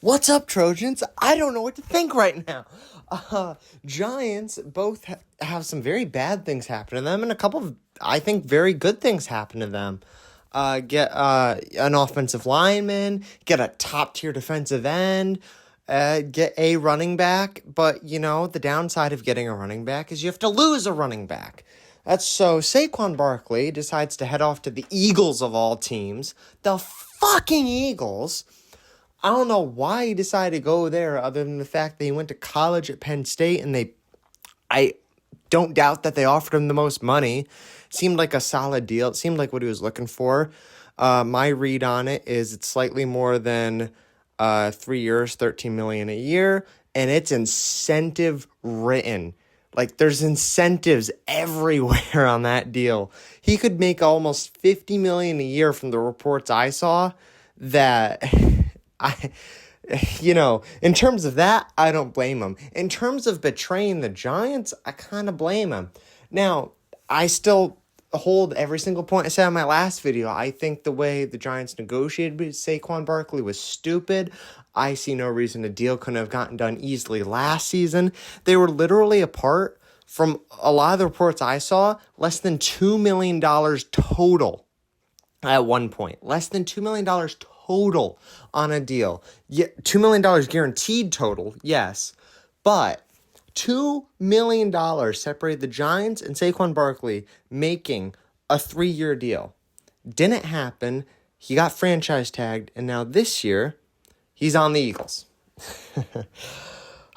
What's up, Trojans? I don't know what to think right now. Giants both have some very bad things happen to them, and a couple of, I think, very good things happen to them. Get an offensive lineman, get a top-tier defensive end, get a running back. But, the downside of getting a running back is you have to lose a running back. That's so Saquon Barkley decides to head off to the Eagles of all teams. The fucking Eagles. I don't know why he decided to go there other than the fact that he went to college at Penn State and I don't doubt that they offered him the most money. Seemed like a solid deal. It seemed like what he was looking for. My read on it is it's slightly more than 3 years, $13 million a year, and it's incentive written. Like, there's incentives everywhere on that deal. He could make almost $50 million a year from the reports I saw that... in terms of that, I don't blame him. In terms of betraying the Giants, I kind of blame him. Now, I still hold every single point I said in my last video. I think the way the Giants negotiated with Saquon Barkley was stupid. I see no reason a deal couldn't have gotten done easily last season. They were literally apart from a lot of the reports I saw, less than $2 million total at one point. Less than $2 million total on a deal. Yeah, $2 million guaranteed total, yes. But $2 million separated the Giants and Saquon Barkley making a 3-year deal. Didn't happen. He got franchise tagged, and now this year, he's on the Eagles.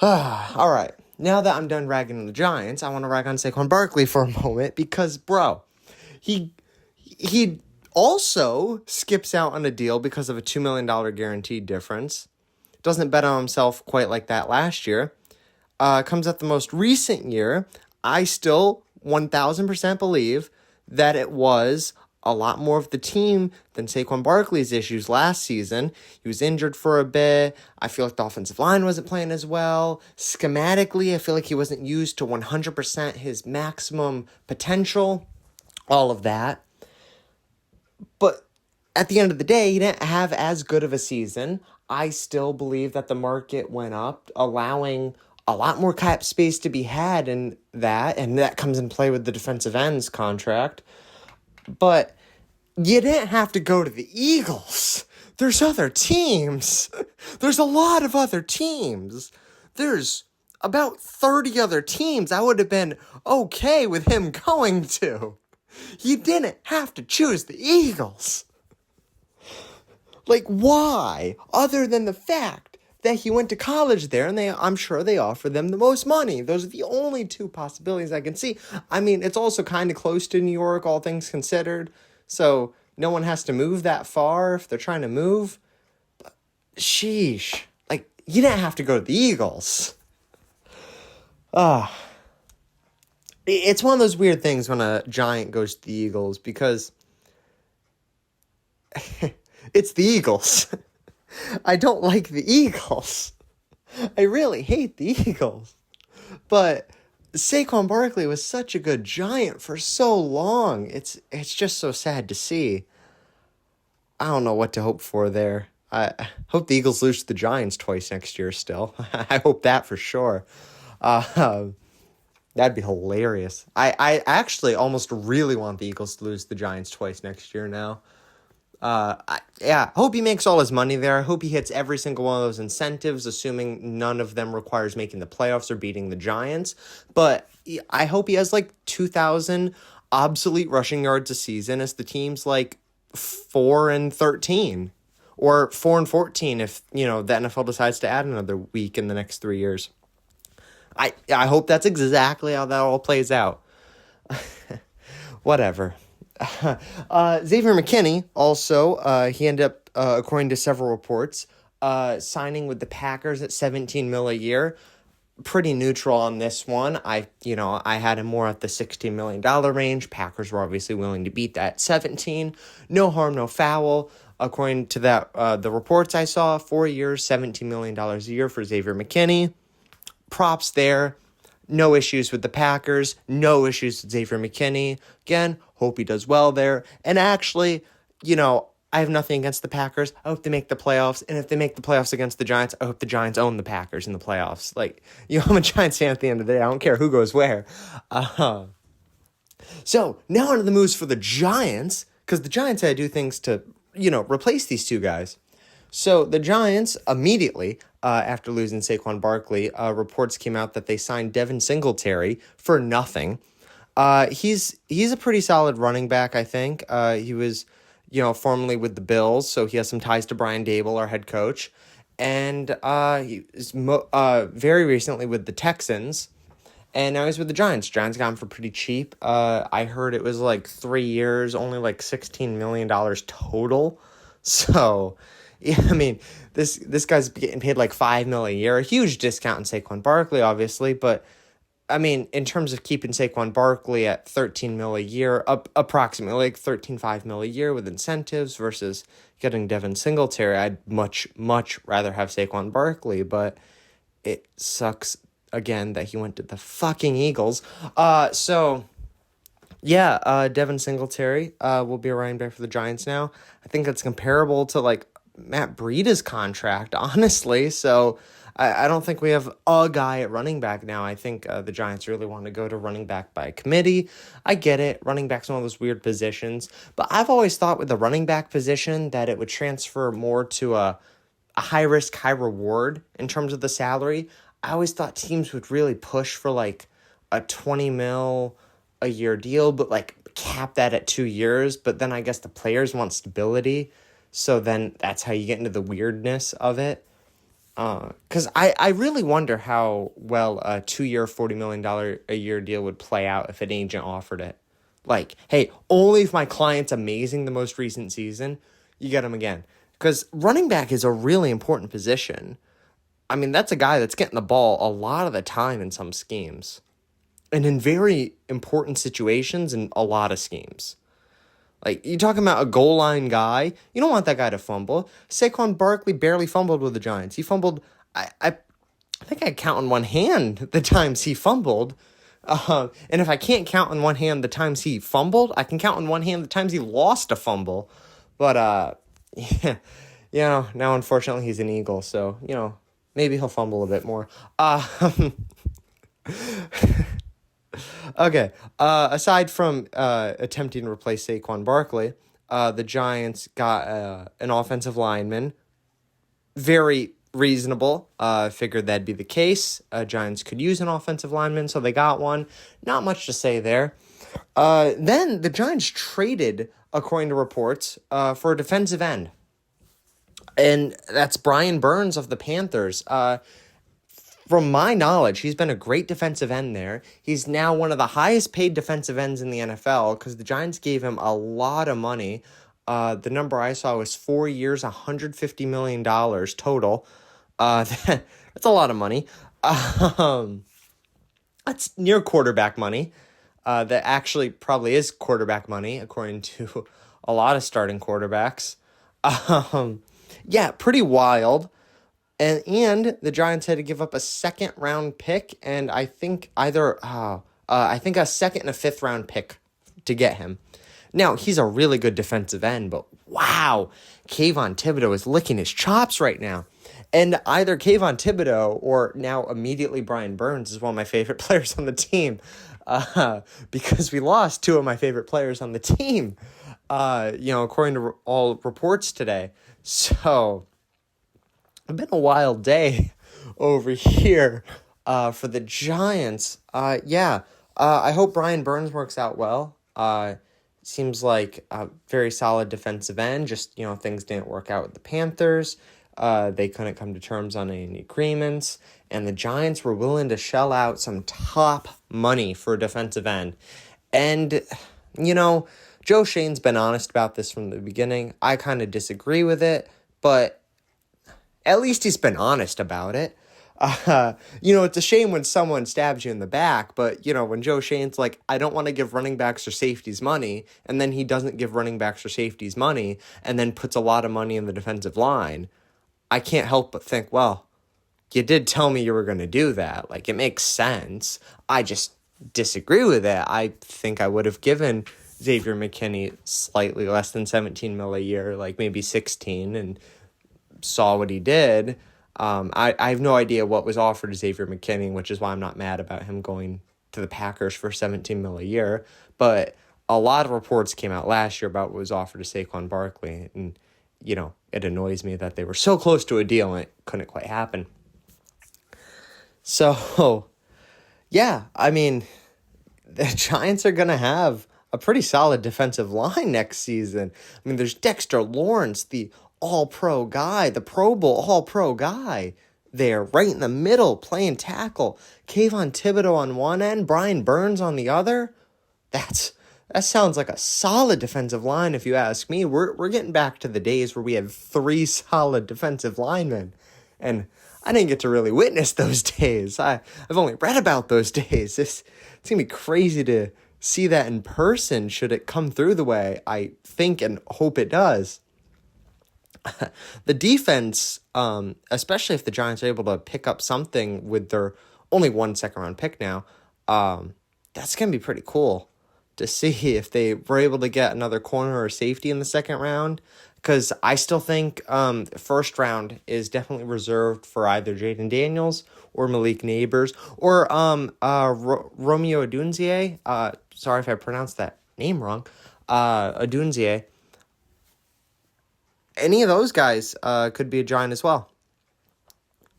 All right. Now that I'm done ragging on the Giants, I want to rag on Saquon Barkley for a moment because, bro, he also skips out on a deal because of a $2 million guaranteed difference. Doesn't bet on himself quite like that last year. Comes out the most recent year. I still 1,000% believe that it was a lot more of the team than Saquon Barkley's issues last season. He was injured for a bit. I feel like the offensive line wasn't playing as well. Schematically, I feel like he wasn't used to 100% his maximum potential. All of that. But at the end of the day, he didn't have as good of a season. I still believe that the market went up, allowing a lot more cap space to be had in that, and that comes in play with the defensive ends contract. But you didn't have to go to the Eagles. There's other teams. There's a lot of other teams. There's about 30 other teams I would have been okay with him going to. You didn't have to choose the Eagles. Like, why? Other than the fact that he went to college there, and I'm sure they offered them the most money. Those are the only two possibilities I can see. I mean, it's also kind of close to New York, all things considered. So no one has to move that far if they're trying to move. But, sheesh. Like, you didn't have to go to the Eagles. It's one of those weird things when a Giant goes to the Eagles because it's the Eagles. I don't like the Eagles. I really hate the Eagles. But Saquon Barkley was such a good Giant for so long. It's just so sad to see. I don't know what to hope for there. I hope the Eagles lose to the Giants twice next year still. I hope that for sure. That'd be hilarious. I actually almost really want the Eagles to lose the Giants twice next year now. I hope he makes all his money there. I hope he hits every single one of those incentives, assuming none of them requires making the playoffs or beating the Giants. But I hope he has like 2,000 obsolete rushing yards a season as the team's like 4-13 or 4-14 if, the NFL decides to add another week in the next 3 years. I hope that's exactly how that all plays out. Whatever. Xavier McKinney also, he ended up, according to several reports, signing with the Packers at $17 million a year. Pretty neutral on this one. I had him more at the $16 million range. Packers were obviously willing to beat that 17. No harm, no foul. According to that, the reports I saw, 4 years, $17 million a year for Xavier McKinney. Props there. No issues with the Packers. No issues with Xavier McKinney. Again, hope he does well there. And actually, I have nothing against the Packers. I hope they make the playoffs. And if they make the playoffs against the Giants, I hope the Giants own the Packers in the playoffs. Like, I'm a Giants fan at the end of the day. I don't care who goes where. So now on to the moves for the Giants, because the Giants had to do things to, replace these two guys. So the Giants immediately, after losing Saquon Barkley, reports came out that they signed Devin Singletary for nothing. He's a pretty solid running back, I think. He was, formerly with the Bills, so he has some ties to Brian Dable, our head coach. And he was very recently with the Texans. And now he's with the Giants. Giants got him for pretty cheap. I heard it was like 3 years, only like $16 million total. So, yeah, I mean, this guy's getting paid like $5 million a year. A huge discount in Saquon Barkley, obviously. But, I mean, in terms of keeping Saquon Barkley at $13 million a year, approximately like $13.5 million a year with incentives versus getting Devin Singletary, I'd much, much rather have Saquon Barkley. But it sucks again that he went to the fucking Eagles. Devin Singletary will be a running back for the Giants now. I think that's comparable to like Matt Breida's contract, honestly. So I don't think we have a guy at running back now. I think the Giants really want to go to running back by committee. I get it. Running back's one of those weird positions. But I've always thought with the running back position that it would transfer more to a high risk, high reward in terms of the salary. I always thought teams would really push for like a 20 mil a year deal, but like cap that at 2 years. But then I guess the players want stability. So then that's how you get into the weirdness of it. Because I really wonder how well a 2-year, $40 million a year deal would play out if an agent offered it. Like, hey, only if my client's amazing the most recent season, you get him again. Because running back is a really important position. I mean, that's a guy that's getting the ball a lot of the time in some schemes. And in very important situations in a lot of schemes. Like, you're talking about a goal line guy. You don't want that guy to fumble. Saquon Barkley barely fumbled with the Giants. He fumbled, I think I count on one hand the times he fumbled. And if I can't count on one hand the times he fumbled, I can count on one hand the times he lost a fumble. But, now unfortunately he's an Eagle, so, maybe he'll fumble a bit more. Okay. Aside from attempting to replace Saquon Barkley, the Giants got an offensive lineman. Very reasonable. Figured that'd be the case. Giants could use an offensive lineman, so they got one. Not much to say there. Then the Giants traded, according to reports, for a defensive end. And that's Brian Burns of the Panthers. From my knowledge, he's been a great defensive end there. He's now one of the highest paid defensive ends in the NFL because the Giants gave him a lot of money. The number I saw was 4 years, $150 million total. That's a lot of money. That's near quarterback money. That actually probably is quarterback money, according to a lot of starting quarterbacks. Pretty wild. And the Giants had to give up a second-round pick, and I think a second and a fifth-round pick to get him. Now, he's a really good defensive end, but wow, Kayvon Thibodeau is licking his chops right now. And either Kayvon Thibodeau or now immediately Brian Burns is one of my favorite players on the team because we lost two of my favorite players on the team, according to all reports today. So it's been a wild day over here for the Giants. I hope Brian Burns works out well. Seems like a very solid defensive end. Just, things didn't work out with the Panthers. They couldn't come to terms on any agreements. And the Giants were willing to shell out some top money for a defensive end. And, Joe Shane's been honest about this from the beginning. I kind of disagree with it, but at least he's been honest about it. It's a shame when someone stabs you in the back, but, when Joe Shane's like, I don't want to give running backs or safeties money, and then he doesn't give running backs or safeties money, and then puts a lot of money in the defensive line, I can't help but think, well, you did tell me you were going to do that. Like, it makes sense. I just disagree with it. I think I would have given Xavier McKinney slightly less than 17 mil a year, like maybe 16, and saw what he did. I have no idea what was offered to Xavier McKinney, which is why I'm not mad about him going to the Packers for 17 mil a year. But a lot of reports came out last year about what was offered to Saquon Barkley, and it annoys me that they were so close to a deal and it couldn't quite happen. So, yeah, I mean, the Giants are going to have a pretty solid defensive line next season. I mean, there's Dexter Lawrence, the all-pro guy, the Pro Bowl all-pro guy there, right in the middle, playing tackle. Kayvon Thibodeau on one end, Brian Burns on the other. That sounds like a solid defensive line, if you ask me. We're getting back to the days where we had 3 solid defensive linemen, and I didn't get to really witness those days. I've only read about those days. It's going to be crazy to see that in person should it come through the way I think and hope it does. The defense, especially if the Giants are able to pick up something with their only 1 second-round pick now, that's going to be pretty cool to see if they were able to get another corner or safety in the second round. Because I still think first round is definitely reserved for either Jaden Daniels or Malik Neighbors or Romeo Odunze. Sorry if I pronounced that name wrong. Odunze. Any of those guys could be a Giant as well.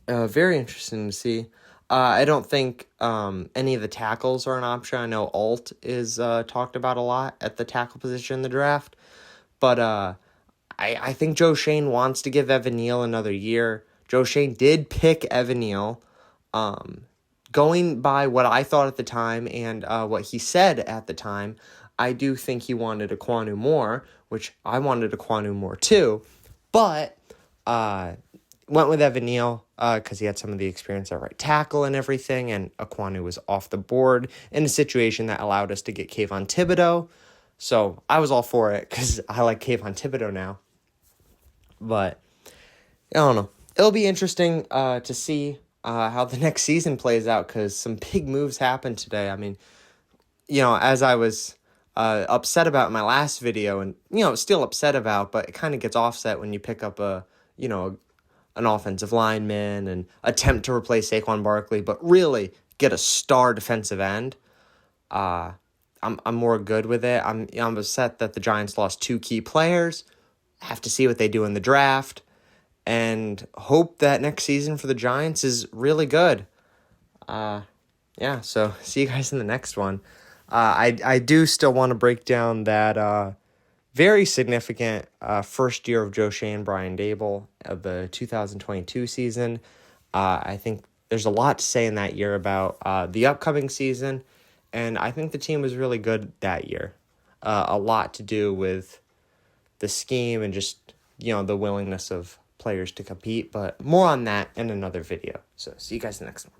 Very interesting to see. I don't think any of the tackles are an option. I know Alt is talked about a lot at the tackle position in the draft. But I think Joe Shane wants to give Evan Neal another year. Joe Shane did pick Evan Neal. Going by what I thought at the time and what he said at the time, I do think he wanted Ekwonu more, which I wanted Ekwonu more too. But went with Evan Neal because he had some of the experience at right tackle and everything, and Ekwonu was off the board in a situation that allowed us to get Kayvon Thibodeau. So I was all for it because I like Kayvon Thibodeau now. But I don't know. It'll be interesting to see how the next season plays out because some big moves happened today. I mean, as I was upset about in my last video and, still upset about, but it kind of gets offset when you pick up an offensive lineman and attempt to replace Saquon Barkley, but really get a star defensive end. I'm more good with it. I'm upset that the Giants lost 2 key players. Have to see what they do in the draft and hope that next season for the Giants is really good. So see you guys in the next one. I do still want to break down that very significant first year of Joe Shane, Brian Dable of the 2022 season. I think there's a lot to say in that year about the upcoming season, and I think the team was really good that year. A lot to do with the scheme and just, the willingness of players to compete, but more on that in another video. So see you guys in the next one.